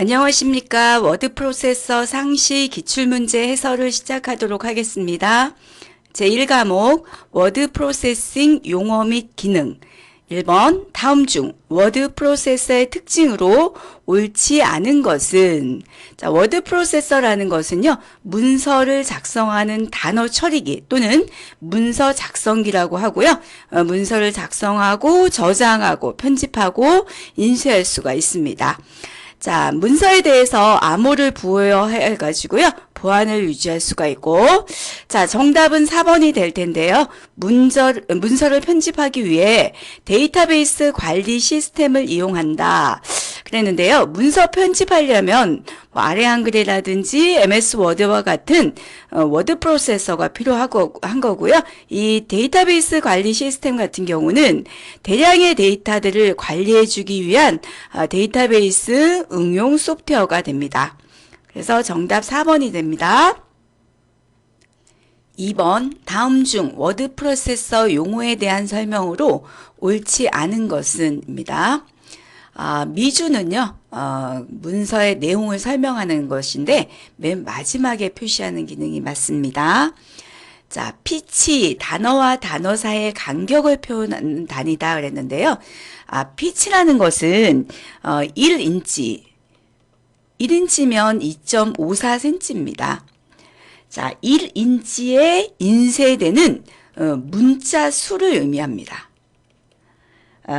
안녕하십니까. 워드 프로세서 상시 기출문제 해설을 시작하도록 하겠습니다. 제1과목 워드 프로세싱 용어 및 기능 1번 다음 중 워드 프로세서의 특징으로 옳지 않은 것은 자, 워드 프로세서라는 것은요. 문서를 작성하는 단어 처리기 또는 문서 작성기라고 하고요. 문서를 작성하고 저장하고 편집하고 인쇄할 수가 있습니다. 자, 문서에 대해서 암호를 부여해 가지고요. 보안을 유지할 수가 있고, 자, 정답은 4번이 될 텐데요. 문서를 편집하기 위해 데이터베이스 관리 시스템을 이용한다. 그랬는데요. 문서 편집하려면 뭐 아래 한글이라든지 MS 워드와 같은 워드 프로세서가 필요한 거고요. 이 데이터베이스 관리 시스템 같은 경우는 대량의 데이터들을 관리해주기 위한 데이터베이스 응용 소프트웨어가 됩니다. 그래서 정답 4번이 됩니다. 2번 다음 중 워드 프로세서 용어에 대한 설명으로 옳지 않은 것은 입니다. 미주는요, 문서의 내용을 설명하는 것인데 맨 마지막에 표시하는 기능이 맞습니다. 자, 피치, 단어와 단어 사이의 간격을 표현하는 단위다 그랬는데요. 피치라는 것은 1인치, 1인치면 2.54cm입니다. 자, 1인치에 인쇄되는 문자 수를 의미합니다.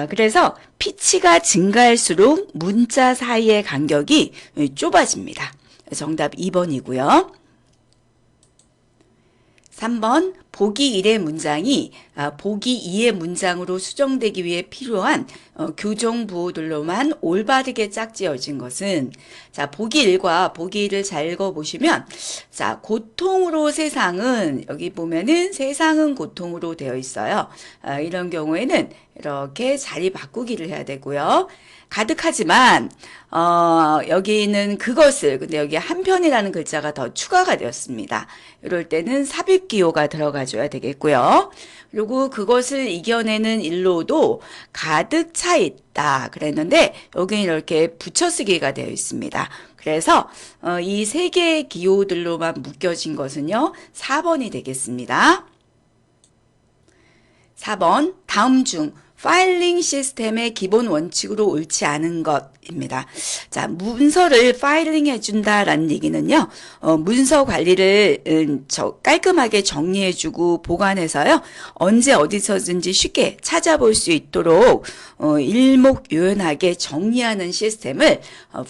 그래서 피치가 증가할수록 문자 사이의 간격이 좁아집니다. 정답 2번이고요. 3번 보기 1의 문장이 보기 2의 문장으로 수정되기 위해 필요한 교정 부호들로만 올바르게 짝지어진 것은 자, 보기 1과 보기 2를 잘 읽어보시면 자, 고통으로 세상은 여기 보면은 세상은 고통으로 되어 있어요. 이런 경우에는 이렇게 자리 바꾸기를 해야 되고요. 가득하지만 여기는 그것을 근데 여기 한편이라는 글자가 더 추가가 되었습니다. 이럴 때는 삽입기호가 들어가줘야 되겠고요. 그리고 그것을 이겨내는 일로도 가득 차 있다 그랬는데 여기는 이렇게 붙여쓰기가 되어 있습니다. 그래서 이 세 개의 기호들로만 묶여진 것은요 4번이 되겠습니다. 4번 다음 중 파일링 시스템의 기본 원칙으로 옳지 않은 것입니다. 자, 문서를 파일링 해준다라는 얘기는요, 문서 관리를 깔끔하게 정리해주고 보관해서요, 언제 어디서든지 쉽게 찾아볼 수 있도록 일목요연하게 정리하는 시스템을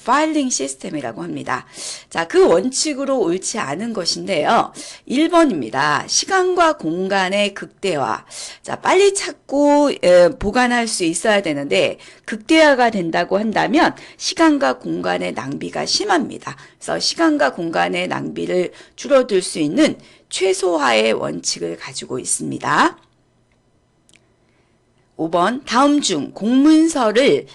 파일링 시스템이라고 합니다. 자, 그 원칙으로 옳지 않은 것인데요, 1번입니다. 시간과 공간의 극대화. 자, 빨리 찾고 보관할 수 있어야 되는데 극대화가 된다고 한다면 시간과 공간의 낭비가 심합니다. 그래서 시간과 공간의 낭비를 줄어들 수 있는 최소화의 원칙을 가지고 있습니다. 5번 다음 중 공문서를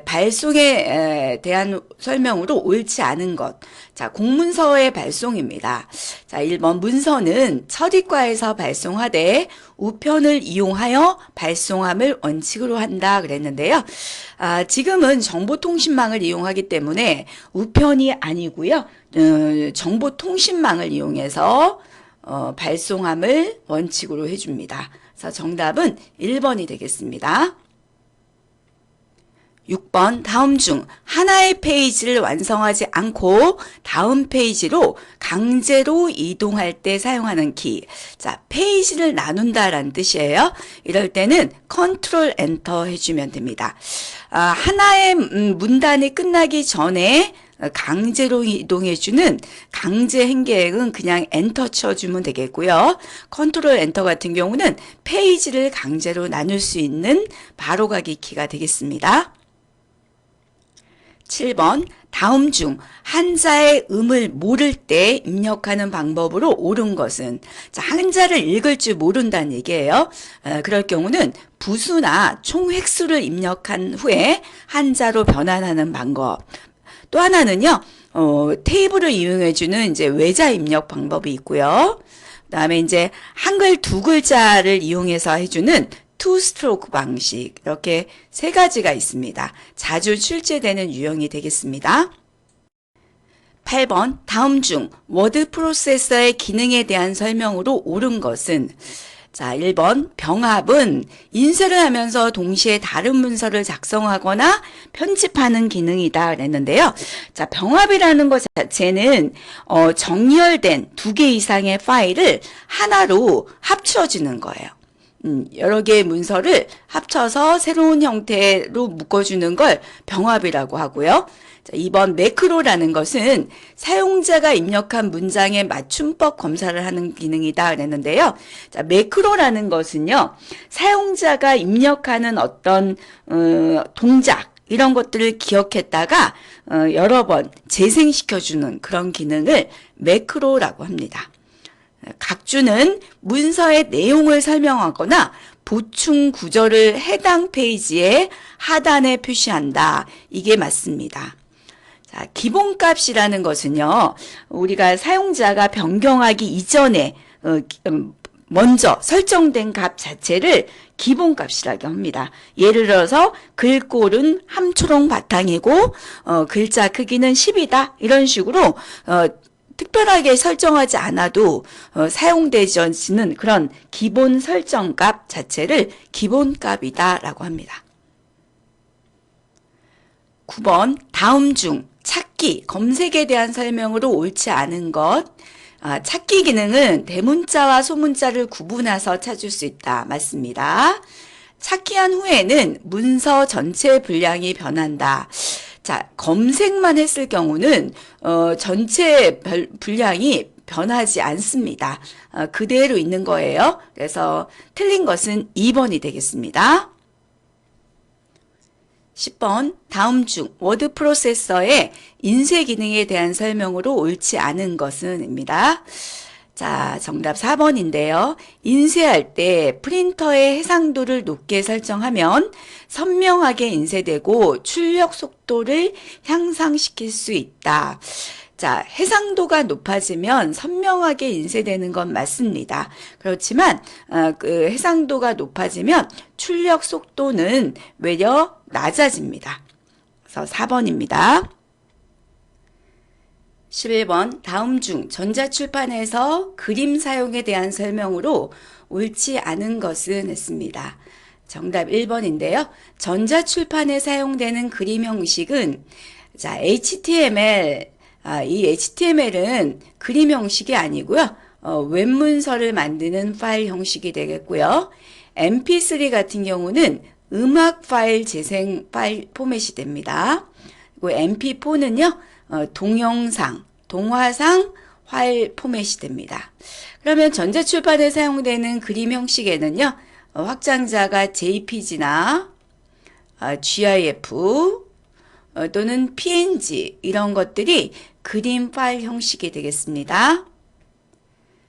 발송에 대한 설명으로 옳지 않은 것. 자, 공문서의 발송입니다. 자, 1번 문서는 처리과에서 발송하되 우편을 이용하여 발송함을 원칙으로 한다 그랬는데요. 지금은 정보통신망을 이용하기 때문에 우편이 아니고요. 정보통신망을 이용해서 발송함을 원칙으로 해줍니다. 그래서 정답은 1번이 되겠습니다. 6번 다음 중 하나의 페이지를 완성하지 않고 다음 페이지로 강제로 이동할 때 사용하는 키. 자, 페이지를 나눈다라는 뜻이에요. 이럴 때는 컨트롤 엔터 해주면 됩니다. 하나의 문단이 끝나기 전에 강제로 이동해주는 강제 행계획은 그냥 엔터 쳐주면 되겠고요. 컨트롤 엔터 같은 경우는 페이지를 강제로 나눌 수 있는 바로가기 키가 되겠습니다. 7번 다음 중 한자의 음을 모를 때 입력하는 방법으로 옳은 것은 자, 한자를 읽을 줄 모른다는 얘기예요. 그럴 경우는 부수나 총획수를 입력한 후에 한자로 변환하는 방법. 또 하나는요, 테이블을 이용해주는 이제 외자 입력 방법이 있고요. 그다음에 이제 한글 두 글자를 이용해서 해주는 투 스트로크 방식, 이렇게 세 가지가 있습니다. 자주 출제되는 유형이 되겠습니다. 8번 다음 중 워드 프로세서의 기능에 대한 설명으로 옳은 것은 자, 1번 병합은 인쇄를 하면서 동시에 다른 문서를 작성하거나 편집하는 기능이다 그랬는데요. 자, 병합이라는 것 자체는 정렬된 2개 이상의 파일을 하나로 합쳐주는 거예요. 여러 개의 문서를 합쳐서 새로운 형태로 묶어주는 걸 병합이라고 하고요. 자, 2번 매크로라는 것은 사용자가 입력한 문장의 맞춤법 검사를 하는 기능이다 그랬는데요. 자, 매크로라는 것은요. 사용자가 입력하는 어떤 동작 이런 것들을 기억했다가 여러 번 재생시켜주는 그런 기능을 매크로라고 합니다. 각주는 문서의 내용을 설명하거나 보충 구절을 해당 페이지의 하단에 표시한다. 이게 맞습니다. 자, 기본값이라는 것은요, 우리가 사용자가 변경하기 이전에 먼저 설정된 값 자체를 기본값이라고 합니다. 예를 들어서 글꼴은 함초롱 바탕이고 글자 크기는 10이다. 이런 식으로 특별하게 설정하지 않아도 사용되지는 그런 기본 설정값 자체를 기본값이다라고 합니다. 9번 다음 중 찾기, 검색에 대한 설명으로 옳지 않은 것. 찾기 기능은 대문자와 소문자를 구분해서 찾을 수 있다. 맞습니다. 찾기한 후에는 문서 전체 분량이 변한다. 자, 검색만 했을 경우는 전체 분량이 변하지 않습니다. 그대로 있는 거예요. 그래서 틀린 것은 2번이 되겠습니다. 10번 다음 중 워드 프로세서의 인쇄 기능에 대한 설명으로 옳지 않은 것은 입니다. 자, 정답 4번인데요. 인쇄할 때 프린터의 해상도를 높게 설정하면 선명하게 인쇄되고 출력 속도를 향상시킬 수 있다. 자, 해상도가 높아지면 선명하게 인쇄되는 건 맞습니다. 그렇지만 그 해상도가 높아지면 출력 속도는 외려 낮아집니다. 그래서 4번입니다. 11번 다음 중 전자출판에서 그림 사용에 대한 설명으로 옳지 않은 것은 했습니다. 정답 1번인데요. 전자출판에 사용되는 그림 형식은 자, HTML 이 HTML은 그림 형식이 아니고요. 웹문서를 만드는 파일 형식이 되겠고요. MP3 같은 경우는 음악 파일 재생 파일 포맷이 됩니다. 그리고 MP4는요. 동영상, 동화상 파일 포맷이 됩니다. 그러면 전자출판에 사용되는 그림 형식에는요. 확장자가 JPG나 GIF 또는 PNG 이런 것들이 그림 파일 형식이 되겠습니다.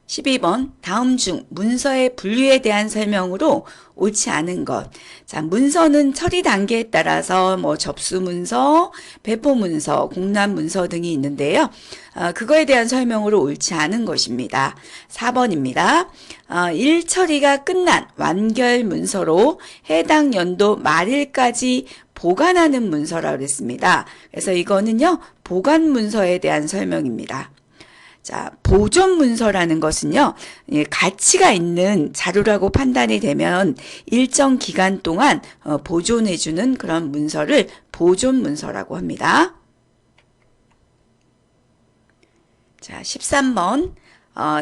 12번 다음 중 문서의 분류에 대한 설명으로 옳지 않은 것. 자, 문서는 처리 단계에 따라서 접수 문서, 배포 문서, 공람 문서 등이 있는데요. 그거에 대한 설명으로 옳지 않은 것입니다. 4번입니다. 일 처리가 끝난 완결 문서로 해당 연도 말일까지 보관하는 문서라고 그랬습니다. 그래서 이거는요, 보관 문서에 대한 설명입니다. 자, 보존 문서라는 것은요, 가치가 있는 자료라고 판단이 되면 일정 기간 동안 보존해주는 그런 문서를 보존 문서라고 합니다. 자, 13번.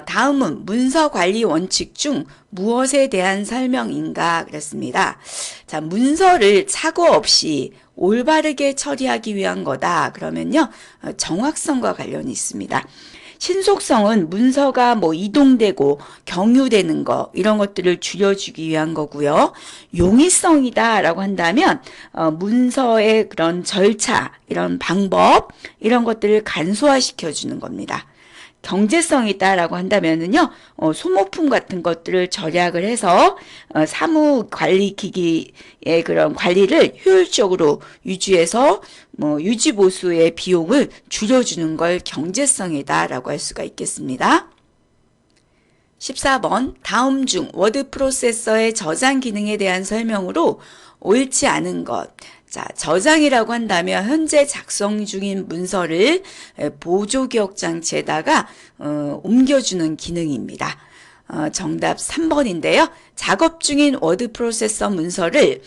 다음은 문서 관리 원칙 중 무엇에 대한 설명인가 그랬습니다. 자, 문서를 착오 없이 올바르게 처리하기 위한 거다. 그러면요, 정확성과 관련이 있습니다. 신속성은 문서가 이동되고 경유되는 거 이런 것들을 줄여주기 위한 거고요. 용이성이다라고 한다면 문서의 그런 절차, 이런 방법 이런 것들을 간소화시켜 주는 겁니다. 경제성이다라고 한다면은요, 소모품 같은 것들을 절약을 해서 사무 관리 기기의 그런 관리를 효율적으로 유지해서 유지 보수의 비용을 줄여주는 걸 경제성이다라고 할 수가 있겠습니다. 14번 다음 중 워드 프로세서의 저장 기능에 대한 설명으로 옳지 않은 것. 자, 저장이라고 한다면 현재 작성 중인 문서를 보조기억 장치에다가 옮겨주는 기능입니다. 정답 3번인데요. 작업 중인 워드 프로세서 문서를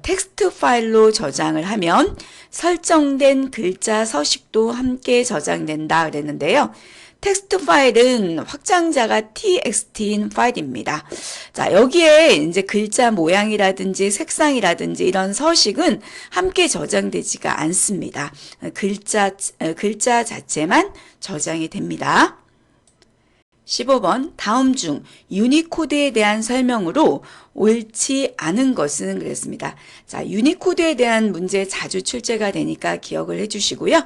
텍스트 파일로 저장을 하면 설정된 글자 서식도 함께 저장된다 그랬는데요. 텍스트 파일은 확장자가 txt인 파일입니다. 자, 여기에 이제 글자 모양이라든지 색상이라든지 이런 서식은 함께 저장되지가 않습니다. 글자 자체만 저장이 됩니다. 15번 다음 중 유니코드에 대한 설명으로 옳지 않은 것은 그랬습니다. 자, 유니코드에 대한 문제 자주 출제가 되니까 기억을 해주시고요.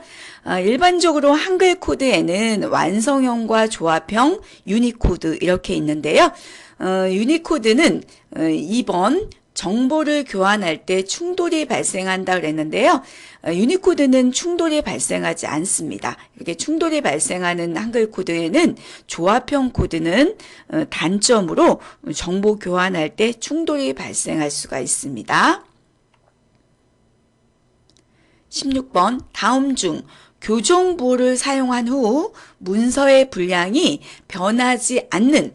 일반적으로 한글 코드에는 완성형과 조합형, 유니코드 이렇게 있는데요. 유니코드는 2번 정보를 교환할 때 충돌이 발생한다 그랬는데요. 유니코드는 충돌이 발생하지 않습니다. 이렇게 충돌이 발생하는 한글 코드에는 조합형 코드는 단점으로 정보 교환할 때 충돌이 발생할 수가 있습니다. 16번 다음 중 교정부호를 사용한 후 문서의 분량이 변하지 않는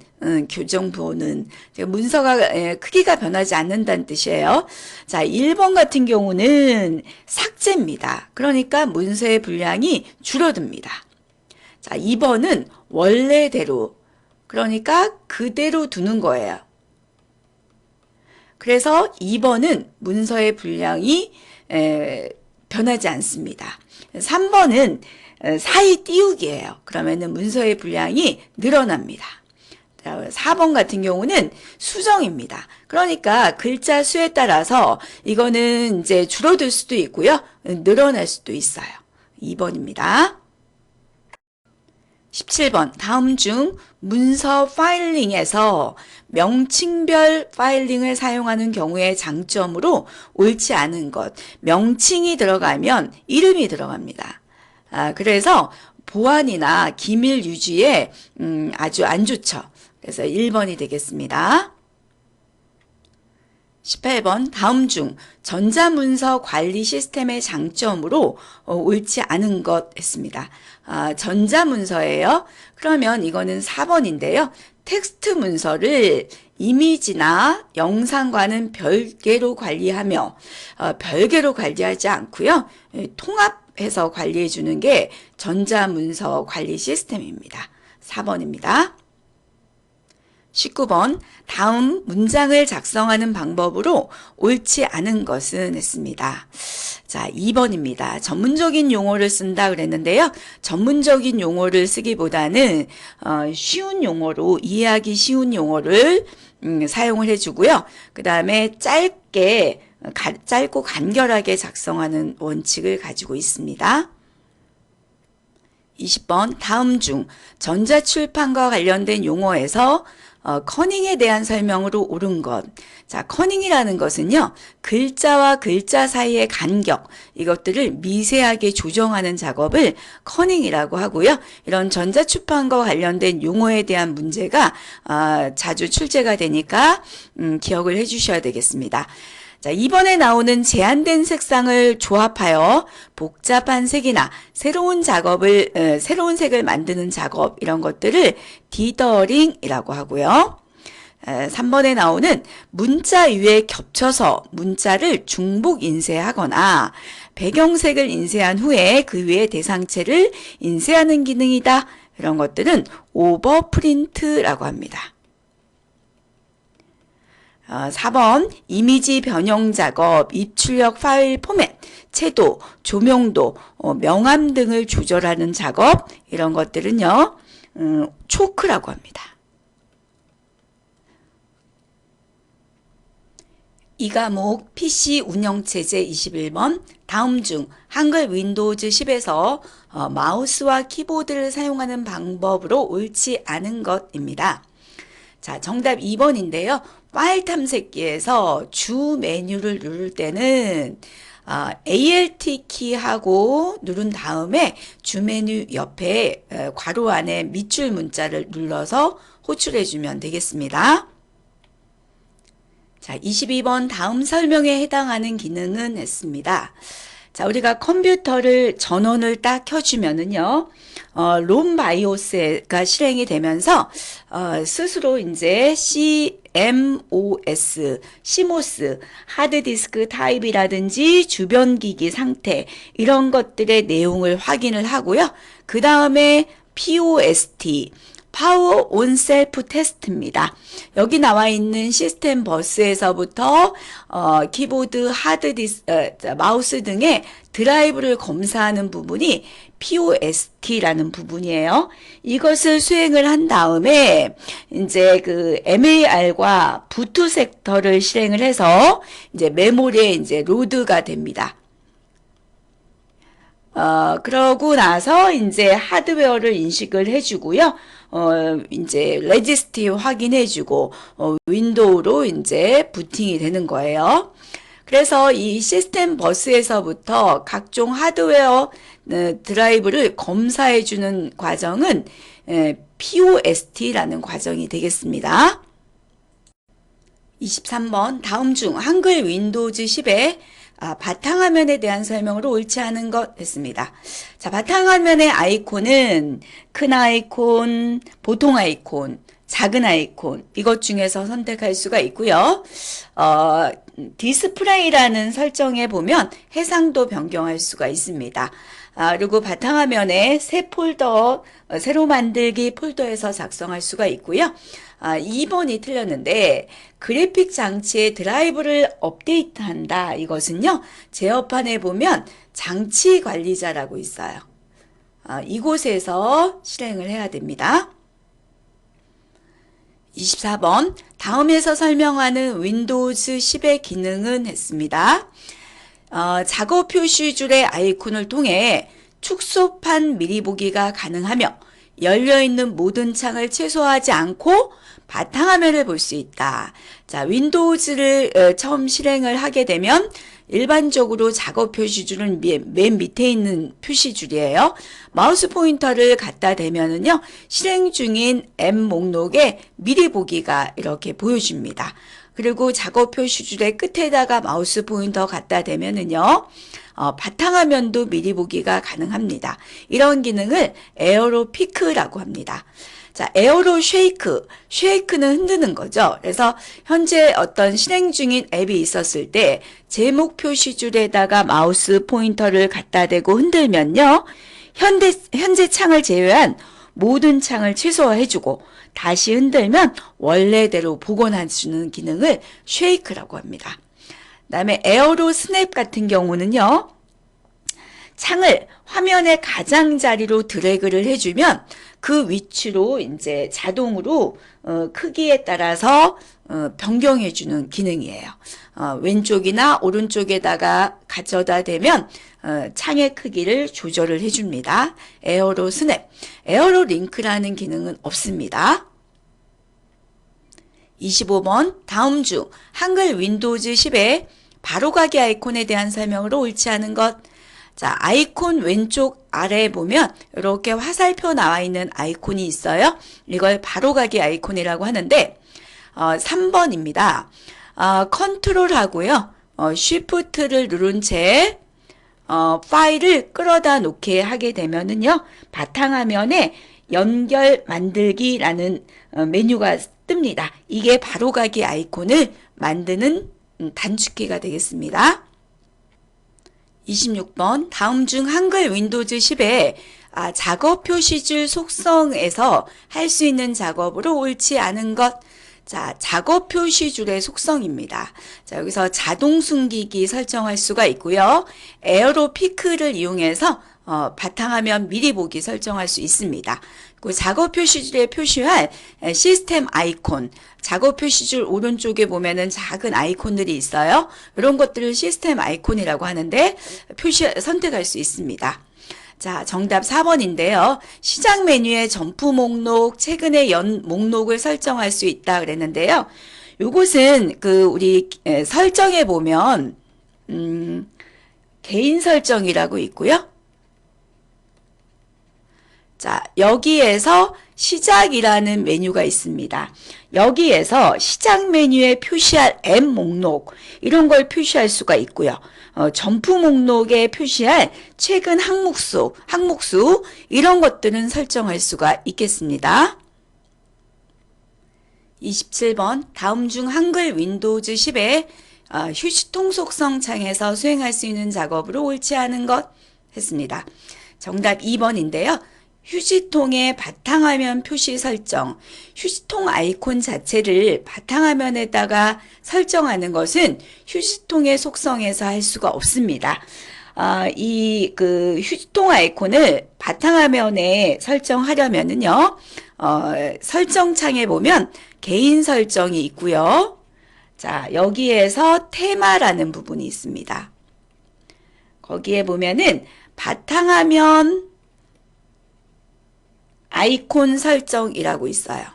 교정부호는 문서가 크기가 변하지 않는다는 뜻이에요. 자, 1번 같은 경우는 삭제입니다. 그러니까 문서의 분량이 줄어듭니다. 자, 2번은 원래대로, 그러니까 그대로 두는 거예요. 그래서 2번은 문서의 분량이 변하지 않습니다. 3번은 사이 띄우기예요. 그러면은 문서의 분량이 늘어납니다. 4번 같은 경우는 수정입니다. 그러니까 글자 수에 따라서 이거는 이제 줄어들 수도 있고요. 늘어날 수도 있어요. 2번입니다. 17번 다음 중 문서 파일링에서 명칭별 파일링을 사용하는 경우의 장점으로 옳지 않은 것. 명칭이 들어가면 이름이 들어갑니다. 그래서 보안이나 기밀 유지에 아주 안 좋죠. 그래서 1번이 되겠습니다. 18번 다음 중 전자문서 관리 시스템의 장점으로 옳지 않은 것 했습니다. 전자문서예요. 그러면 이거는 4번인데요. 텍스트 문서를 이미지나 영상과는 별개로 관리하며 별개로 관리하지 않고요. 통합해서 관리해 주는 게 전자문서 관리 시스템입니다. 4번입니다. 19번 다음 문장을 작성하는 방법으로 옳지 않은 것은 했습니다. 자, 2번입니다. 전문적인 용어를 쓴다 그랬는데요. 전문적인 용어를 쓰기보다는 쉬운 용어로 이해하기 쉬운 용어를 사용을 해주고요. 그 다음에 짧고 간결하게 작성하는 원칙을 가지고 있습니다. 20번 다음 중 전자출판과 관련된 용어에서 커닝에 대한 설명으로 옳은 것. 자, 커닝이라는 것은요, 글자와 글자 사이의 간격, 이것들을 미세하게 조정하는 작업을 커닝이라고 하고요. 이런 전자출판과 관련된 용어에 대한 문제가 자주 출제가 되니까 기억을 해주셔야 되겠습니다. 자, 이번에 나오는 제한된 색상을 조합하여 복잡한 색이나 새로운 색을 만드는 작업, 이런 것들을 디더링이라고 하고요. 3번에 나오는 문자 위에 겹쳐서 문자를 중복 인쇄하거나 배경색을 인쇄한 후에 그 위에 대상체를 인쇄하는 기능이다. 이런 것들은 오버프린트라고 합니다. 4번 이미지 변형 작업, 입출력 파일 포맷, 채도, 조명도, 명암 등을 조절하는 작업, 이런 것들은요, 초크라고 합니다. 이 과목 PC 운영체제 21번 다음 중 한글 윈도우즈 10에서 마우스와 키보드를 사용하는 방법으로 옳지 않은 것입니다. 자, 정답 2번인데요. 파일 탐색기에서 주 메뉴를 누를 때는 ALT 키하고 누른 다음에 주 메뉴 옆에 괄호 안에 밑줄 문자를 눌러서 호출해 주면 되겠습니다. 자, 22번 다음 설명에 해당하는 기능은 했습니다. 자, 우리가 컴퓨터를 전원을 딱 켜주면은요, 롬 바이오스가 실행이 되면서, 스스로 이제 CMOS, 하드디스크 타입이라든지 주변 기기 상태, 이런 것들의 내용을 확인을 하고요. 그 다음에 POST, 파워 온 셀프 테스트입니다. 여기 나와 있는 시스템 버스에서부터 키보드, 마우스 등의 드라이브를 검사하는 부분이 POST라는 부분이에요. 이것을 수행을 한 다음에 이제 그 MAR과 부트 섹터를 실행을 해서 이제 메모리에 이제 로드가 됩니다. 그러고 나서 이제 하드웨어를 인식을 해주고요. 이제 레지스티 확인해주고, 윈도우로 이제 부팅이 되는 거예요. 그래서 이 시스템 버스에서부터 각종 하드웨어 드라이브를 검사해주는 과정은 POST라는 과정이 되겠습니다. 23번 다음 중 한글 윈도우즈 10에 바탕화면에 대한 설명으로 옳지 않은 것 했습니다. 자, 바탕화면의 아이콘은 큰 아이콘, 보통 아이콘, 작은 아이콘 이것 중에서 선택할 수가 있고요. 디스플레이라는 설정에 보면 해상도 변경할 수가 있습니다. 그리고 바탕화면에 새 폴더, 새로 만들기 폴더에서 작성할 수가 있고요. 2번이 틀렸는데 그래픽 장치의 드라이브를 업데이트한다. 이것은요. 제어판에 보면 장치 관리자라고 있어요. 이곳에서 실행을 해야 됩니다. 24번 다음에서 설명하는 윈도우즈 10의 기능은 했습니다. 작업 표시줄의 아이콘을 통해 축소판 미리 보기가 가능하며 열려있는 모든 창을 최소화하지 않고 바탕화면을 볼 수 있다. 자, 윈도우즈를 처음 실행을 하게 되면 일반적으로 작업 표시줄은 맨 밑에 있는 표시줄이에요. 마우스 포인터를 갖다 대면은요, 실행 중인 M 목록에 미리 보기가 이렇게 보여줍니다. 그리고 작업 표시줄의 끝에다가 마우스 포인터 갖다 대면은요, 바탕화면도 미리 보기가 가능합니다. 이런 기능을 에어로 피크라고 합니다. 자, 에어로 쉐이크는 흔드는 거죠. 그래서 현재 어떤 실행 중인 앱이 있었을 때 제목 표시줄에다가 마우스 포인터를 갖다 대고 흔들면요. 현재 창을 제외한 모든 창을 최소화해주고 다시 흔들면 원래대로 복원해주는 기능을 쉐이크라고 합니다. 그 다음에 에어로 스냅 같은 경우는요. 창을 화면의 가장자리로 드래그를 해주면 그 위치로 이제 자동으로 크기에 따라서 변경해주는 기능이에요. 왼쪽이나 오른쪽에다가 가져다 대면 창의 크기를 조절을 해줍니다. 에어로 스냅, 에어로 링크라는 기능은 없습니다. 25번 다음 중 한글 윈도우즈 10의 바로가기 아이콘에 대한 설명으로 옳지 않은 것. 자, 아이콘 왼쪽 아래에 보면 이렇게 화살표 나와 있는 아이콘이 있어요. 이걸 바로가기 아이콘이라고 하는데 3번입니다. 컨트롤하고요. 쉬프트를 누른 채 파일을 끌어다 놓게 하게 되면은요. 바탕화면에 연결 만들기라는 메뉴가 뜹니다. 이게 바로가기 아이콘을 만드는 단축키가 되겠습니다. 26번 다음 중 한글 윈도우즈 10에 작업 표시줄 속성에서 할 수 있는 작업으로 옳지 않은 것. 자, 작업 표시줄의 속성입니다. 자, 여기서 자동 숨기기 설정할 수가 있고요. 에어로 피크를 이용해서 바탕화면 미리 보기 설정할 수 있습니다. 그 작업 표시줄에 표시할 시스템 아이콘, 작업 표시줄 오른쪽에 보면은 작은 아이콘들이 있어요. 이런 것들을 시스템 아이콘이라고 하는데 선택할 수 있습니다. 자, 정답 4번인데요. 시작 메뉴에 점프 목록, 최근에 연 목록을 설정할 수 있다 그랬는데요. 요것은 우리 설정에 보면 개인 설정이라고 있고요. 자, 여기에서 시작이라는 메뉴가 있습니다. 여기에서 시작 메뉴에 표시할 앱 목록 이런 걸 표시할 수가 있고요. 점프 목록에 표시할 최근 항목수 이런 것들은 설정할 수가 있겠습니다. 27번 다음 중 한글 윈도우즈 10에 휴지통 속성 창에서 수행할 수 있는 작업으로 옳지 않은 것 했습니다. 정답 2번인데요. 휴지통의 바탕화면 표시 설정, 휴지통 아이콘 자체를 바탕화면에다가 설정하는 것은 휴지통의 속성에서 할 수가 없습니다. 휴지통 아이콘을 바탕화면에 설정하려면은요, 설정창에 보면 개인 설정이 있고요. 자, 여기에서 테마라는 부분이 있습니다. 거기에 보면은 바탕화면 아이콘 설정이라고 있어요.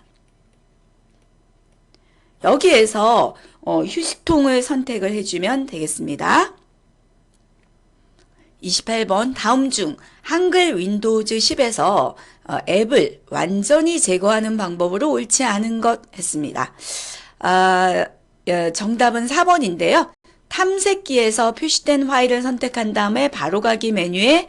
여기에서 휴지통을 선택을 해주면 되겠습니다. 28번 다음 중 한글 윈도우즈 10에서 앱을 완전히 제거하는 방법으로 옳지 않은 것 했습니다. 정답은 4번인데요. 탐색기에서 표시된 파일을 선택한 다음에 바로가기 메뉴에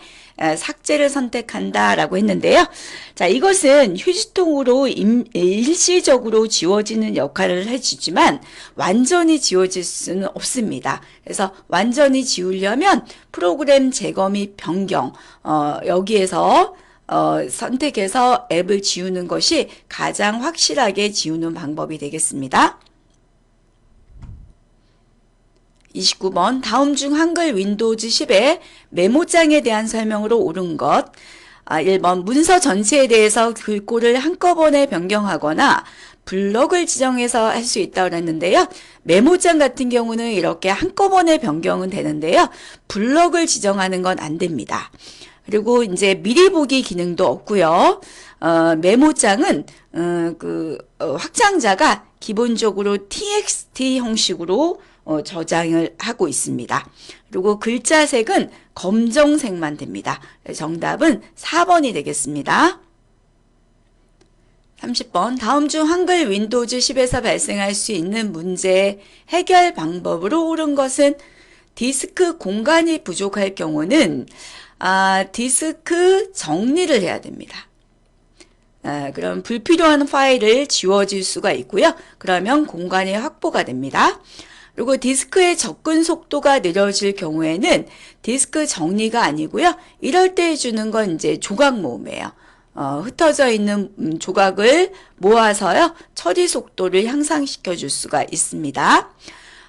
삭제를 선택한다 라고 했는데요. 자, 이것은 휴지통으로 일시적으로 지워지는 역할을 해주지만 완전히 지워질 수는 없습니다. 그래서 완전히 지우려면 프로그램 제거 및 변경 여기에서 선택해서 앱을 지우는 것이 가장 확실하게 지우는 방법이 되겠습니다. 29번 다음 중 한글 윈도우즈 10의 메모장에 대한 설명으로 옳은 것 1번 문서 전체에 대해서 글꼴을 한꺼번에 변경하거나 블럭을 지정해서 할 수 있다고 했는데요. 메모장 같은 경우는 이렇게 한꺼번에 변경은 되는데요. 블럭을 지정하는 건 안 됩니다. 그리고 이제 미리 보기 기능도 없고요. 메모장은 확장자가 기본적으로 txt 형식으로 저장을 하고 있습니다. 그리고 글자색은 검정색만 됩니다. 정답은 4번이 되겠습니다. 30번 다음 중 한글 윈도우즈 10에서 발생할 수 있는 문제 해결 방법으로 옳은 것은 디스크 공간이 부족할 경우는 디스크 정리를 해야 됩니다. 그럼 불필요한 파일을 지워질 수가 있고요. 그러면 공간이 확보가 됩니다. 그리고 디스크의 접근 속도가 느려질 경우에는 디스크 정리가 아니고요. 이럴 때 해주는 건 이제 조각 모음이에요. 흩어져 있는 조각을 모아서요. 처리 속도를 향상시켜 줄 수가 있습니다.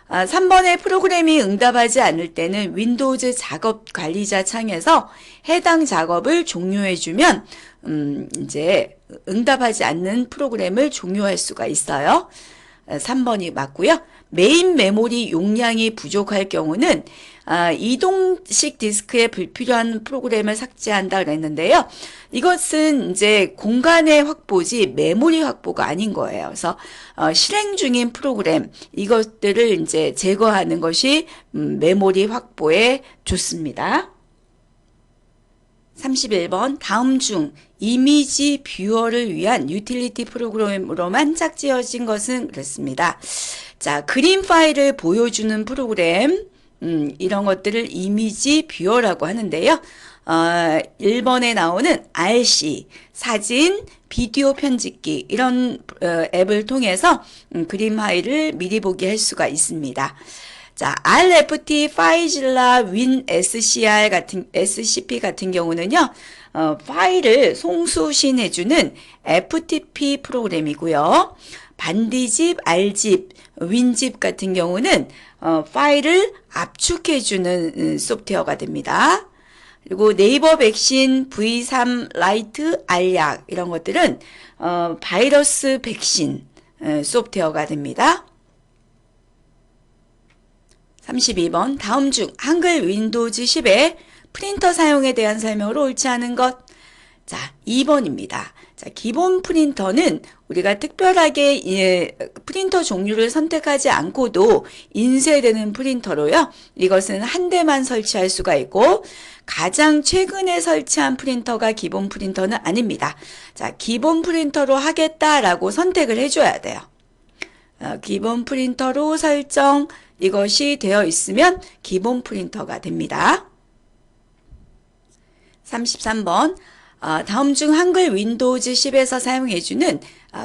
3번의 프로그램이 응답하지 않을 때는 윈도우즈 작업 관리자 창에서 해당 작업을 종료해주면 이제 응답하지 않는 프로그램을 종료할 수가 있어요. 3번이 맞고요. 메인 메모리 용량이 부족할 경우는 이동식 디스크에 불필요한 프로그램을 삭제한다 그랬는데요. 이것은 이제 공간의 확보지 메모리 확보가 아닌 거예요. 그래서 실행 중인 프로그램 이것들을 이제 제거하는 것이 메모리 확보에 좋습니다. 31번 다음 중 이미지 뷰어를 위한 유틸리티 프로그램으로만 짝지어진 것은 그렇습니다. 자, 그림 파일을 보여주는 프로그램 이런 것들을 이미지 뷰어라고 하는데요. 1번에 나오는 RC, 사진, 비디오 편집기 이런 앱을 통해서 그림 파일을 미리 보기 할 수가 있습니다. 자, RFT, 파이질라, 윈 SCP 같은 경우는요, 파일을 송수신해주는 FTP 프로그램이고요. 반디집, R집, 윈집 같은 경우는 파일을 압축해주는 소프트웨어가 됩니다. 그리고 네이버 백신, V3 라이트, 알약 이런 것들은 바이러스 백신 소프트웨어가 됩니다. 32번 다음 중 한글 윈도우즈 10의 프린터 사용에 대한 설명으로 옳지 않은 것. 자, 2번입니다. 자, 기본 프린터는 우리가 특별하게 프린터 종류를 선택하지 않고도 인쇄되는 프린터로요. 이것은 한 대만 설치할 수가 있고 가장 최근에 설치한 프린터가 기본 프린터는 아닙니다. 자, 기본 프린터로 하겠다라고 선택을 해줘야 돼요. 기본 프린터로 설정 이것이 되어 있으면 기본 프린터가 됩니다. 33번 다음 중 한글 윈도우즈 10에서 사용해주는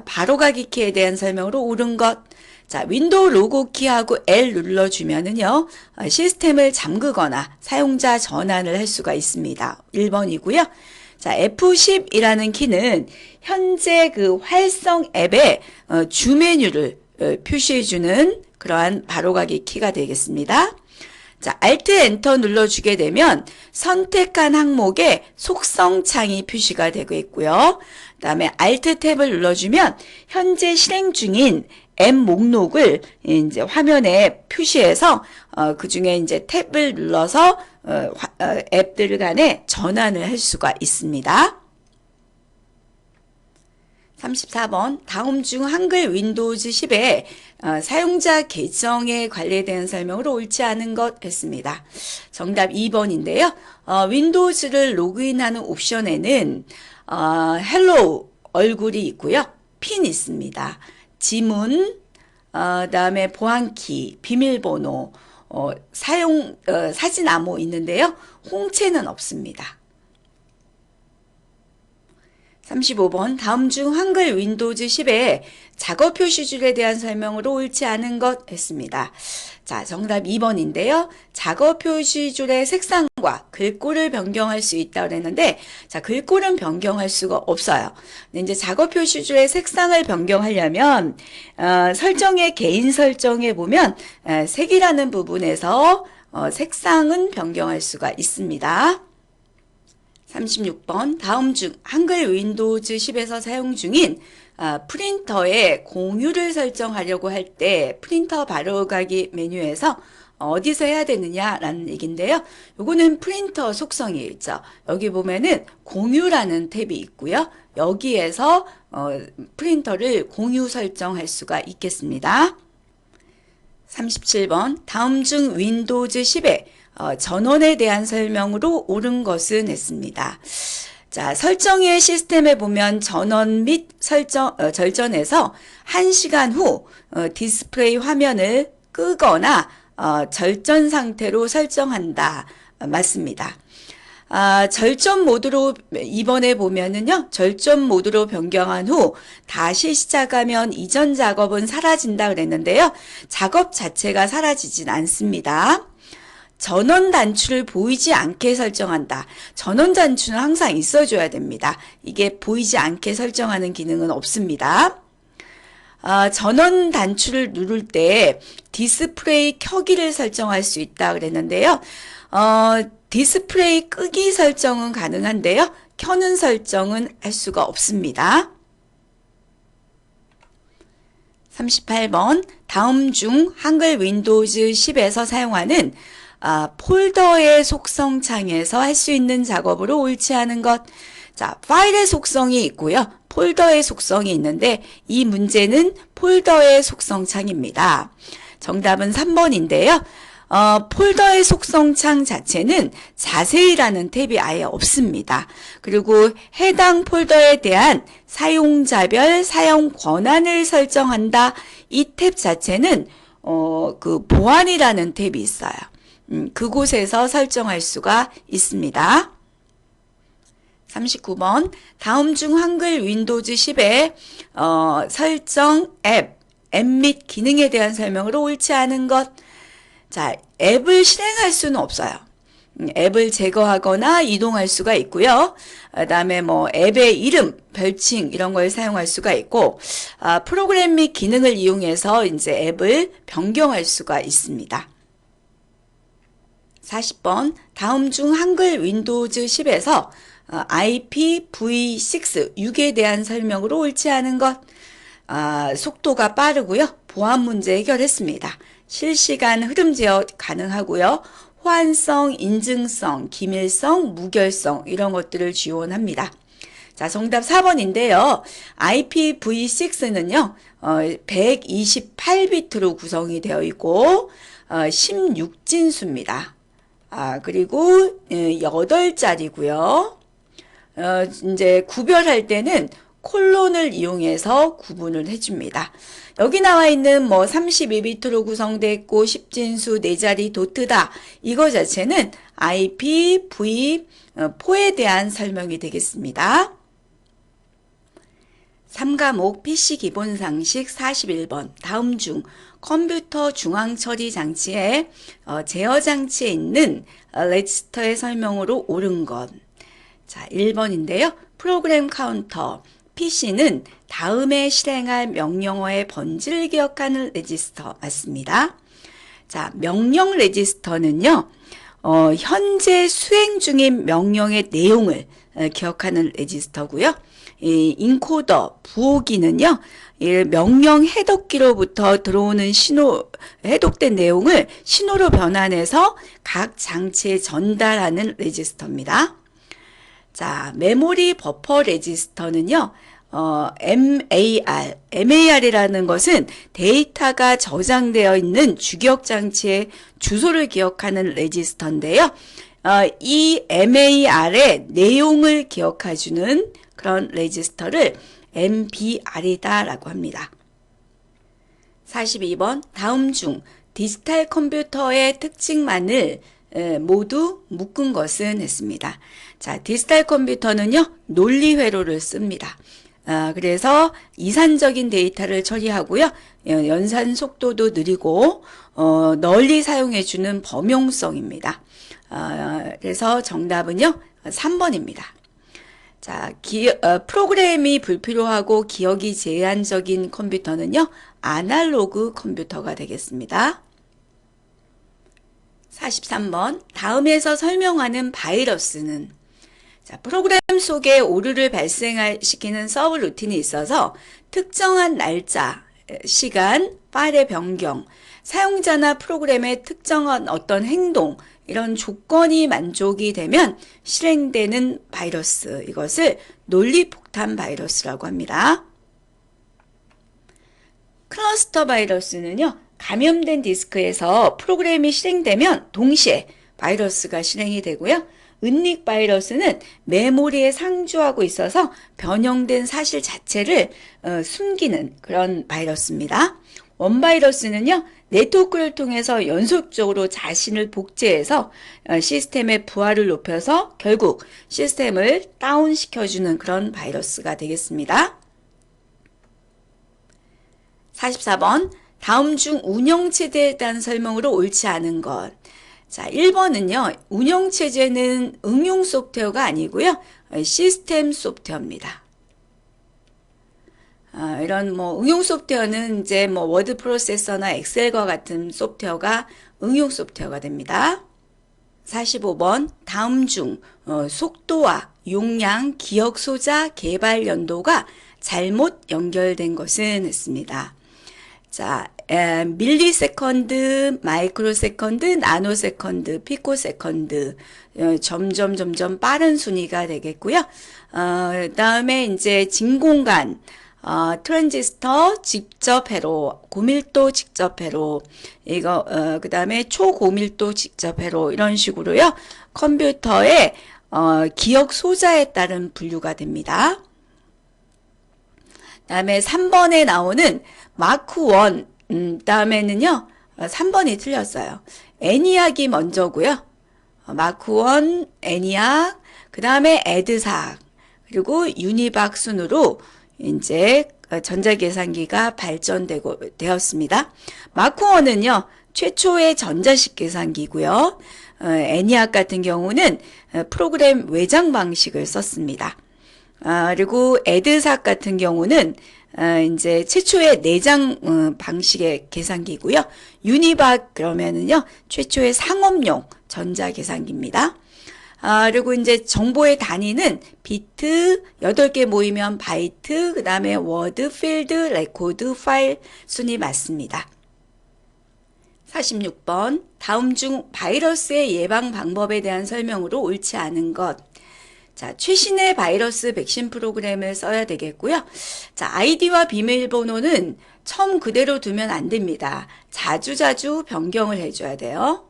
바로가기 키에 대한 설명으로 옳은 것. 자, 윈도우 로고 키하고 L 눌러주면은요, 시스템을 잠그거나 사용자 전환을 할 수가 있습니다. 1번이고요. 자, F10이라는 키는 현재 그 활성 앱의 주 메뉴를 표시해주는 그러한 바로가기 키가 되겠습니다. 자, Alt 엔터 눌러주게 되면 선택한 항목에 속성 창이 표시가 되고 있고요. 그 다음에 Alt 탭을 눌러주면 현재 실행 중인 앱 목록을 이제 화면에 표시해서 그 중에 이제 탭을 눌러서 앱들 간에 전환을 할 수가 있습니다. 34번 다음 중 한글 윈도우즈 10에 사용자 계정에 관련된 설명으로 옳지 않은 것 했습니다. 정답 2번인데요. 윈도우즈를 로그인하는 옵션에는 헬로우 얼굴이 있고요. 핀 있습니다. 지문, 그다음에 보안키, 비밀번호, 사진 암호 있는데요. 홍채는 없습니다. 35번 다음 중 한글 윈도우즈 10에 작업 표시줄에 대한 설명으로 옳지 않은 것 했습니다. 자, 정답 2번인데요. 작업 표시줄의 색상과 글꼴을 변경할 수 있다고 그랬는데, 자, 글꼴은 변경할 수가 없어요. 근데 이제 작업 표시줄의 색상을 변경하려면, 설정의 개인 설정에 보면, 색이라는 부분에서, 색상은 변경할 수가 있습니다. 36번 다음 중 한글 윈도우즈 10에서 사용 중인 프린터의 공유를 설정하려고 할 때 프린터 바로가기 메뉴에서 어디서 해야 되느냐라는 얘기인데요. 요거는 프린터 속성이 있죠. 여기 보면은 공유라는 탭이 있고요. 여기에서 프린터를 공유 설정할 수가 있겠습니다. 37번 다음 중 윈도우즈 10에 전원에 대한 설명으로 옳은 것은 했습니다. 자, 설정의 시스템에 보면 전원 및 절전에서 1시간 후 디스플레이 화면을 끄거나 절전 상태로 설정한다. 맞습니다. 절전 모드로 이번에 보면은요. 절전 모드로 변경한 후 다시 시작하면 이전 작업은 사라진다 그랬는데요. 작업 자체가 사라지진 않습니다. 전원 단추를 보이지 않게 설정한다. 전원 단추는 항상 있어줘야 됩니다. 이게 보이지 않게 설정하는 기능은 없습니다. 전원 단추를 누를 때 디스플레이 켜기를 설정할 수 있다 그랬는데요. 디스플레이 끄기 설정은 가능한데요. 켜는 설정은 할 수가 없습니다. 38번 다음 중 한글 윈도우즈 10에서 사용하는 폴더의 속성 창에서 할 수 있는 작업으로 옳지 않은 것. 자, 파일의 속성이 있고요. 폴더의 속성이 있는데 이 문제는 폴더의 속성 창입니다. 정답은 3번인데요. 폴더의 속성 창 자체는 자세히라는 탭이 아예 없습니다. 그리고 해당 폴더에 대한 사용자별 사용 권한을 설정한다. 이 탭 자체는 그 보안이라는 탭이 있어요. 그곳에서 설정할 수가 있습니다. 39번 다음 중 한글 윈도우즈 10의 설정 앱 및 기능에 대한 설명으로 옳지 않은 것. 자, 앱을 실행할 수는 없어요. 앱을 제거하거나 이동할 수가 있고요. 그다음에 뭐 앱의 이름, 별칭 이런 걸 사용할 수가 있고 프로그램 및 기능을 이용해서 이제 앱을 변경할 수가 있습니다. 40번 다음 중 한글 윈도우즈 10에서 IPv6 6에 대한 설명으로 옳지 않은 것. 속도가 빠르고요. 보안 문제 해결했습니다. 실시간 흐름 제어 가능하고요. 호환성, 인증성, 기밀성, 무결성 이런 것들을 지원합니다. 자, 정답 4번인데요. IPv6는요, 128비트로 구성이 되어 있고, 16진수입니다. 그리고 8자리고요. 이제 구별할 때는 콜론을 이용해서 구분을 해줍니다. 여기 나와 있는 뭐 32비트로 구성되어 있고 10진수 4자리 도트다. 이거 자체는 IPv4에 대한 설명이 되겠습니다. 3과목 PC 기본 상식 41번. 다음 중 컴퓨터 중앙 처리 장치의 제어 장치에 있는 레지스터의 설명으로 옳은 것. 자, 1번인데요. 프로그램 카운터. PC는 다음에 실행할 명령어의 번지를 기억하는 레지스터. 맞습니다. 자, 명령 레지스터는요, 현재 수행 중인 명령의 내용을 기억하는 레지스터고요. 이 인코더, 부호기는요, 명령 해독기로부터 들어오는 해독된 내용을 신호로 변환해서 각 장치에 전달하는 레지스터입니다. 자, 메모리 버퍼 레지스터는요, MAR이라는 것은 데이터가 저장되어 있는 주기억 장치의 주소를 기억하는 레지스터인데요. 이 MAR의 내용을 기억해주는 그런 레지스터를 MBR이다라고 합니다. 42번, 다음 중 디지털 컴퓨터의 특징만을 모두 묶은 것은 했습니다. 자, 디지털 컴퓨터는요, 논리 회로를 씁니다. 그래서 이산적인 데이터를 처리하고요, 연산 속도도 느리고, 널리 사용해주는 범용성입니다. 그래서 정답은요, 3번입니다. 자, 프로그램이 불필요하고 기억이 제한적인 컴퓨터는요, 아날로그 컴퓨터가 되겠습니다. 43번, 다음에서 설명하는 바이러스는, 자, 프로그램 속에 오류를 발생시키는 서브 루틴이 있어서 특정한 날짜, 시간, 파일의 변경, 사용자나 프로그램의 특정한 어떤 행동, 이런 조건이 만족이 되면 실행되는 바이러스, 이것을 논리폭탄 바이러스라고 합니다. 클러스터 바이러스는요, 감염된 디스크에서 프로그램이 실행되면 동시에 바이러스가 실행이 되고요. 은닉 바이러스는 메모리에 상주하고 있어서 변형된 사실 자체를 숨기는 그런 바이러스입니다. 원바이러스는요, 네트워크를 통해서 연속적으로 자신을 복제해서 시스템의 부하를 높여서 결국 시스템을 다운시켜주는 그런 바이러스가 되겠습니다. 44번, 다음 중 운영체제에 대한 설명으로 옳지 않은 것. 자, 1번은요, 운영체제는 응용 소프트웨어가 아니고요, 시스템 소프트웨어입니다. 이런 응용 소프트웨어는 이제 워드 프로세서나 엑셀과 같은 소프트웨어가 응용 소프트웨어가 됩니다. 45번, 다음 중 속도와 용량, 기억 소자, 개발 연도가 잘못 연결된 것은 했습니다. 자, 밀리세컨드, 마이크로세컨드, 나노세컨드, 피코세컨드, 점점 빠른 순위가 되겠고요. 다음에 이제 진공관, 트랜지스터 직접 회로, 고밀도 직접 회로, 그 다음에 초고밀도 직접 회로, 이런 식으로요. 컴퓨터의, 기억 소자에 따른 분류가 됩니다. 다음에 3번에 나오는 마크 1, 다음에는요, 3번이 틀렸어요. 애니악이 먼저고요. 마크 1, 애니악, 그 다음에 에드삭, 그리고 유니박 순으로 이제 전자계산기가 되었습니다. 마크 1은요, 최초의 전자식 계산기고요. 애니악 같은 경우는 프로그램 외장 방식을 썼습니다. 그리고 에드삭 같은 경우는 이제 최초의 내장 방식의 계산기고요. 유니박 그러면은요, 최초의 상업용 전자계산기입니다. 그리고 이제 정보의 단위는 비트, 8개 모이면 바이트, 그 다음에 워드, 필드, 레코드, 파일 순이 맞습니다. 46번, 다음 중 바이러스의 예방 방법에 대한 설명으로 옳지 않은 것. 자, 최신의 바이러스 백신 프로그램을 써야 되겠고요. 자, 아이디와 비밀번호는 처음 그대로 두면 안 됩니다. 자주자주 변경을 해줘야 돼요.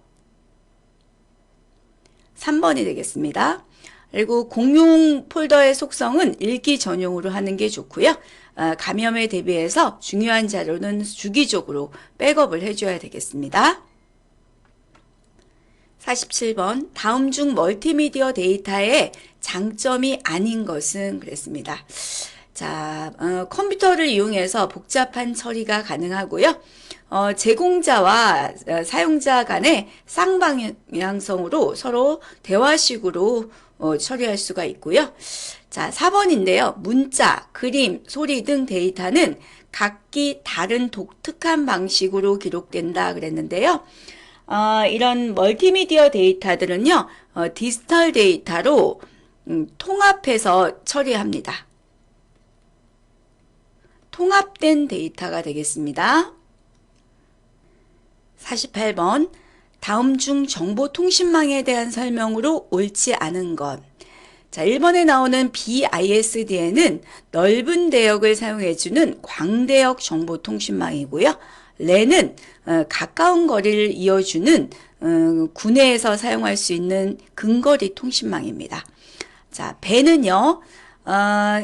3번이 되겠습니다. 그리고 공용 폴더의 속성은 읽기 전용으로 하는 게 좋고요. 감염에 대비해서 중요한 자료는 주기적으로 백업을 해줘야 되겠습니다. 47번 다음 중 멀티미디어 데이터의 장점이 아닌 것은 그랬습니다. 자, 컴퓨터를 이용해서 복잡한 처리가 가능하고요. 제공자와 사용자 간의 쌍방향성으로 서로 대화식으로 처리할 수가 있고요. 자, 4번인데요. 문자, 그림, 소리 등 데이터는 각기 다른 독특한 방식으로 기록된다 그랬는데요. 이런 멀티미디어 데이터들은요, 디지털 데이터로 통합해서 처리합니다. 통합된 데이터가 되겠습니다. 48번 다음 중 정보통신망에 대한 설명으로 옳지 않은 것. 자, 1번에 나오는 BISDN은 넓은 대역을 사용해주는 광대역 정보통신망이고요. 랜은 가까운 거리를 이어주는 구내에서 사용할 수 있는 근거리 통신망입니다. 자, 배는요,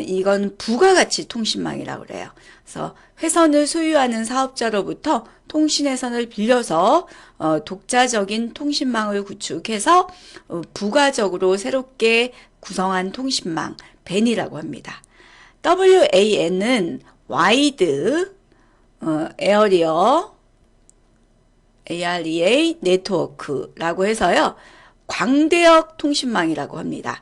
이건 부가가치 통신망이라고 그래요. 그래서 회선을 소유하는 사업자로부터 통신회선을 빌려서 독자적인 통신망을 구축해서 부가적으로 새롭게 구성한 통신망, 밴이라고 합니다. WAN은 와이드 에어리어 AREA 네트워크라고 해서요. 광대역 통신망이라고 합니다.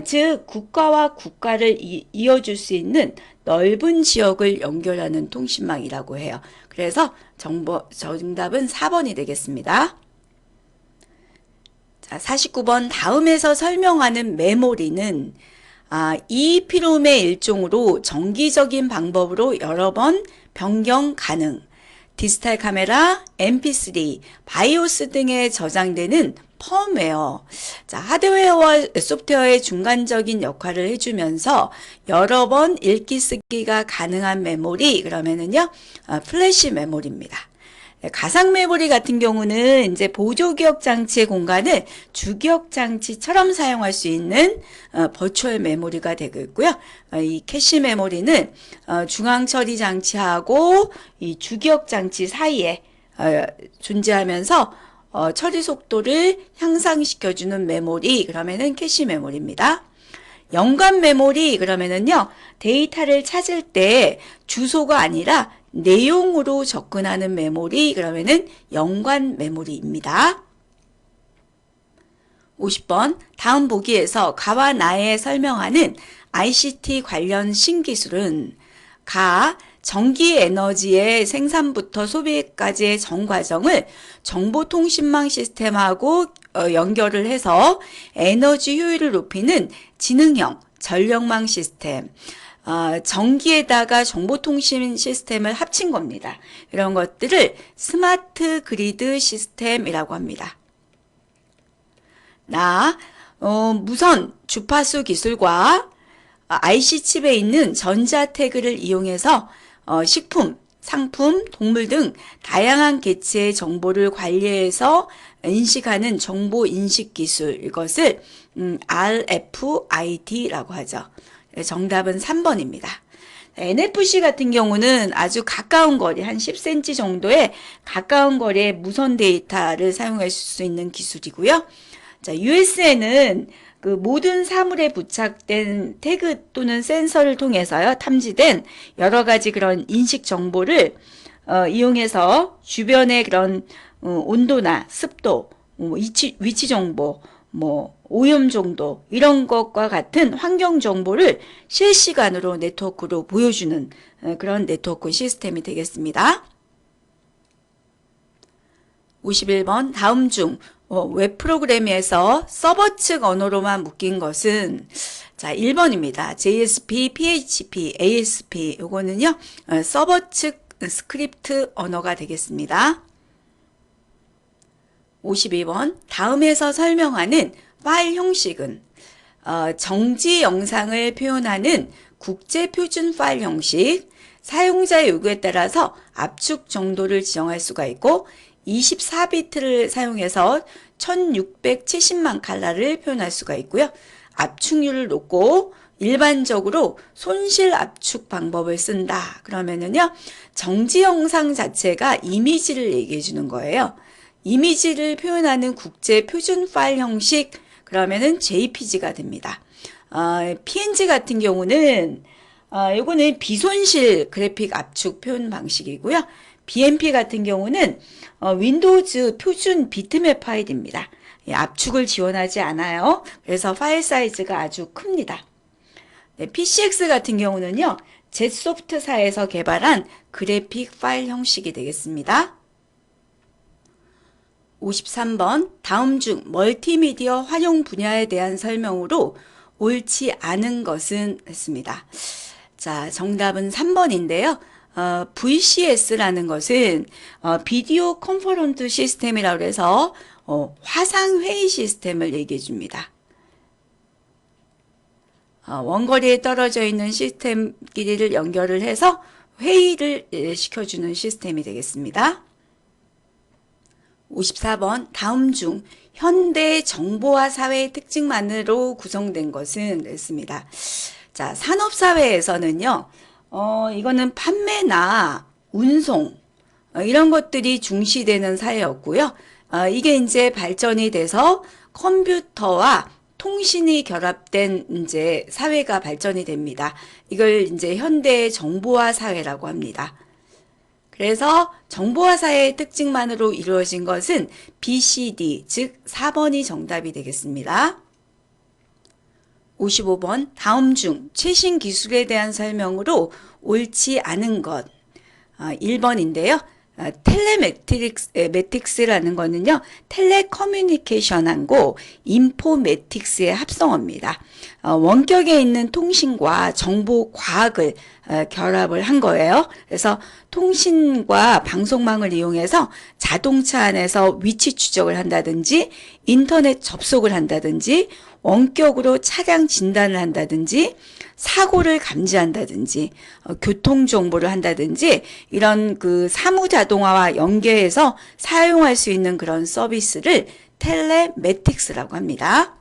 즉 국가와 국가를 이어줄 수 있는 넓은 지역을 연결하는 통신망이라고 해요. 그래서 정답은 4번이 되겠습니다. 자, 49번 다음에서 설명하는 메모리는 EEPROM의 일종으로 정기적인 방법으로 여러 번 변경 가능. 디지털 카메라, MP3, 바이오스 등에 저장되는 펌웨어. 자, 하드웨어와 소프트웨어의 중간적인 역할을 해주면서 여러 번 읽기 쓰기가 가능한 메모리, 그러면은요, 플래시 메모리입니다. 가상 메모리 같은 경우는 이제 보조 기억 장치의 공간을 주기억 장치처럼 사용할 수 있는 버추얼 메모리가 되겠고요. 이 캐시 메모리는 중앙 처리 장치하고 이 주기억 장치 사이에 존재하면서 처리 속도를 향상시켜주는 메모리, 그러면은 캐시 메모리입니다. 연관 메모리, 그러면은요, 데이터를 찾을 때 주소가 아니라 내용으로 접근하는 메모리, 그러면은 연관 메모리입니다. 50번 다음 보기에서 가와 나에 설명하는 ICT 관련 신기술은 가 전기 에너지의 생산부터 소비까지의 전 과정을 정보통신망 시스템하고 연결을 해서 에너지 효율을 높이는 지능형 전력망 시스템, 전기에다가 정보통신 시스템을 합친 겁니다. 이런 것들을 스마트 그리드 시스템이라고 합니다. 무선 주파수 기술과 IC 칩에 있는 전자 태그를 이용해서 식품, 상품, 동물 등 다양한 개체의 정보를 관리해서 인식하는 정보 인식 기술, 이것을 RFID라고 하죠. 정답은 3번입니다. NFC 같은 경우는 아주 가까운 거리, 한 10cm 정도의 가까운 거리의 무선 데이터를 사용할 수 있는 기술이고요. 자, USN은 그 모든 사물에 부착된 태그 또는 센서를 통해서요, 탐지된 여러 가지 그런 인식 정보를 이용해서 주변의 그런 온도나 습도, 위치 정보, 오염 정도, 이런 것과 같은 환경 정보를 실시간으로 네트워크로 보여주는 그런 네트워크 시스템이 되겠습니다. 51번 다음 중 웹 프로그램에서 서버 측 언어로만 묶인 것은 자 1번입니다. JSP, PHP, ASP 요거는요 서버 측 스크립트 언어가 되겠습니다. 52번 다음에서 설명하는 파일 형식은 정지 영상을 표현하는 국제 표준 파일 형식, 사용자의 요구에 따라서 압축 정도를 지정할 수가 있고 24비트를 사용해서 1670만 칼라를 표현할 수가 있고요. 압축률을 놓고 일반적으로 손실 압축 방법을 쓴다. 그러면은요, 정지 영상 자체가 이미지를 얘기해 주는 거예요. 이미지를 표현하는 국제 표준 파일 형식, 그러면은 JPG가 됩니다. PNG 같은 경우는 요거는 비손실 그래픽 압축 표현 방식이고요. BMP 같은 경우는 윈도우즈 표준 비트맵 파일입니다. 압축을 지원하지 않아요. 그래서 파일 사이즈가 아주 큽니다. 네, PCX 같은 경우는요, 젯소프트사에서 개발한 그래픽 파일 형식이 되겠습니다. 53번 다음 중 멀티미디어 활용 분야에 대한 설명으로 옳지 않은 것은 했습니다. 자, 정답은 3번인데요. VCS라는 것은 비디오 컨퍼런스 시스템이라고 해서 화상회의 시스템을 얘기해 줍니다. 원거리에 떨어져 있는 시스템끼리를 연결을 해서 회의를 시켜주는 시스템이 되겠습니다. 54번 다음 중 현대 정보화 사회의 특징만으로 구성된 것은 했습니다. 자, 산업사회에서는요, 이거는 판매나 운송, 이런 것들이 중시되는 사회였고요. 이게 이제 발전이 돼서 컴퓨터와 통신이 결합된 이제 사회가 발전이 됩니다. 이걸 이제 현대 정보화 사회라고 합니다. 그래서 정보화 사회의 특징만으로 이루어진 것은 BCD, 즉 4번이 정답이 되겠습니다. 55번 다음 중 최신 기술에 대한 설명으로 옳지 않은 것 1번인데요. 텔레매틱스라는 거는요, 텔레커뮤니케이션하고 인포매틱스의 합성어입니다. 원격에 있는 통신과 정보 과학을 결합을 한 거예요. 그래서 통신과 방송망을 이용해서 자동차 안에서 위치 추적을 한다든지 인터넷 접속을 한다든지 원격으로 차량 진단을 한다든지 사고를 감지한다든지 교통 정보를 한다든지 이런 그 사무 자동화와 연계해서 사용할 수 있는 그런 서비스를 텔레매틱스라고 합니다.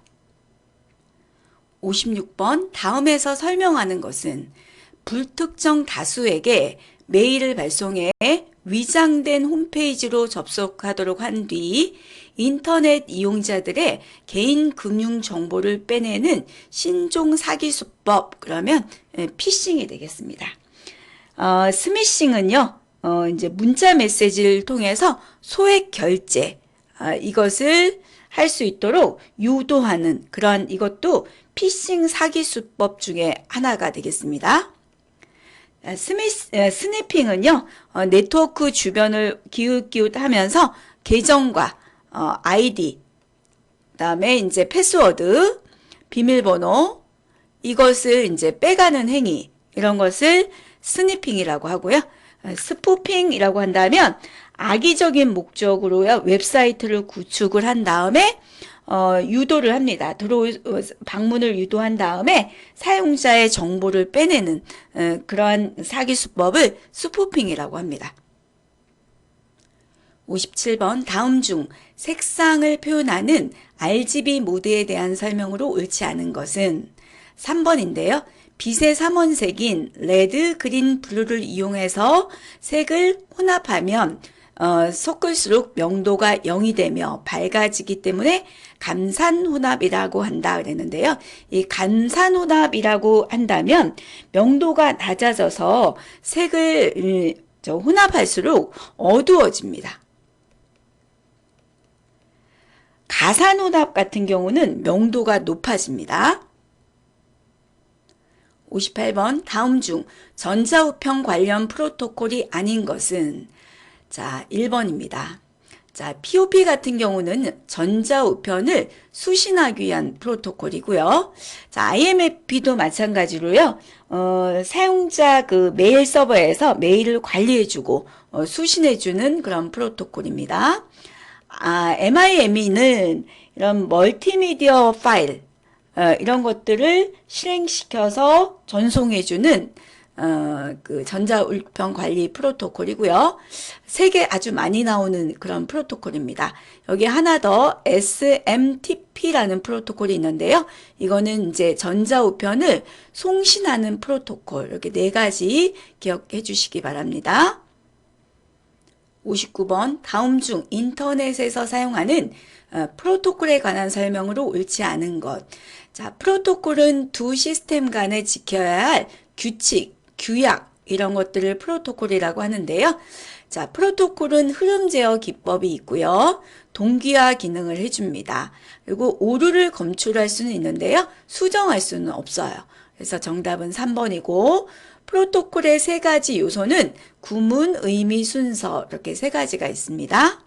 56번 다음에서 설명하는 것은 불특정 다수에게 메일을 발송해 위장된 홈페이지로 접속하도록 한 뒤 인터넷 이용자들의 개인 금융 정보를 빼내는 신종 사기 수법, 그러면 피싱이 되겠습니다. 스미싱은요, 이제 문자 메시지를 통해서 소액 결제, 이것을 할 수 있도록 유도하는 그런 이것도 피싱 사기 수법 중에 하나가 되겠습니다. 스니핑은요, 네트워크 주변을 기웃기웃하면서 계정과 아이디, 그다음에 이제 패스워드, 비밀번호 이것을 이제 빼가는 행위, 이런 것을 스니핑이라고 하고요. 스푸핑이라고 한다면 악의적인 목적으로요, 웹사이트를 구축을 한 다음에 유도를 합니다. 방문을 유도한 다음에 사용자의 정보를 빼내는 그러한 사기 수법을 스푸핑이라고 합니다. 57번 다음 중 색상을 표현하는 RGB 모드에 대한 설명으로 옳지 않은 것은 3번인데요. 빛의 삼원색인 레드, 그린, 블루를 이용해서 색을 혼합하면 섞을수록 명도가 0이 되며 밝아지기 때문에 감산혼합이라고 한다 그랬는데요. 이 감산혼합이라고 한다면 명도가 낮아져서 색을 혼합할수록 어두워집니다. 가산혼합 같은 경우는 명도가 높아집니다. 58번 다음 중 전자우편 관련 프로토콜이 아닌 것은 자 1번입니다. 자 POP 같은 경우는 전자우편을 수신하기 위한 프로토콜이고요. 자 IMAP도 마찬가지로요. 사용자 그 메일 서버에서 메일을 관리해주고 수신해주는 그런 프로토콜입니다. MIME는 이런 멀티미디어 파일, 이런 것들을 실행시켜서 전송해주는 그 전자우편 관리 프로토콜이고요. 세계 아주 많이 나오는 그런 프로토콜입니다. 여기 하나 더 SMTP라는 프로토콜이 있는데요. 이거는 이제 전자우편을 송신하는 프로토콜. 이렇게 네 가지 기억해 주시기 바랍니다. 59번 다음 중 인터넷에서 사용하는 프로토콜에 관한 설명으로 옳지 않은 것. 자, 프로토콜은 두 시스템 간에 지켜야 할 규칙, 규약 이런 것들을 프로토콜이라고 하는데요. 자, 프로토콜은 흐름 제어 기법이 있고요. 동기화 기능을 해줍니다. 그리고 오류를 검출할 수는 있는데요. 수정할 수는 없어요. 그래서 정답은 3번이고 프로토콜의 세 가지 요소는 구문, 의미, 순서 이렇게 세 가지가 있습니다.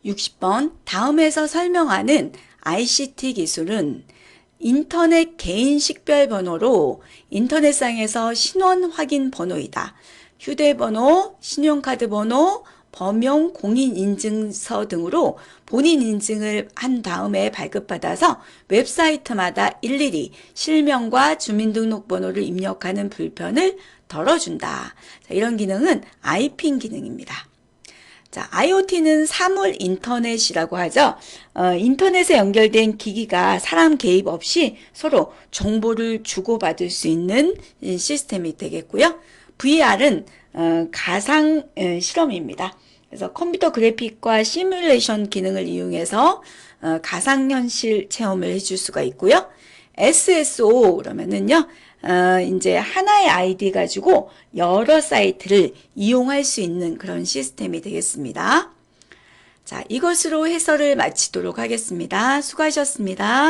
60번 다음에서 설명하는 ICT 기술은 인터넷 개인 식별 번호로 인터넷상에서 신원 확인 번호이다. 휴대번호, 신용카드 번호, 범용 공인인증서 등으로 본인 인증을 한 다음에 발급받아서 웹사이트마다 일일이 실명과 주민등록번호를 입력하는 불편을 덜어준다. 자, 이런 기능은 아이핀 기능입니다. 자, IoT는 사물 인터넷이라고 하죠. 인터넷에 연결된 기기가 사람 개입 없이 서로 정보를 주고받을 수 있는 시스템이 되겠고요. VR은 가상 실험입니다. 그래서 컴퓨터 그래픽과 시뮬레이션 기능을 이용해서 가상현실 체험을 해줄 수가 있고요. SSO 그러면은요, 이제 하나의 아이디 가지고 여러 사이트를 이용할 수 있는 그런 시스템이 되겠습니다. 자, 이것으로 해설을 마치도록 하겠습니다. 수고하셨습니다.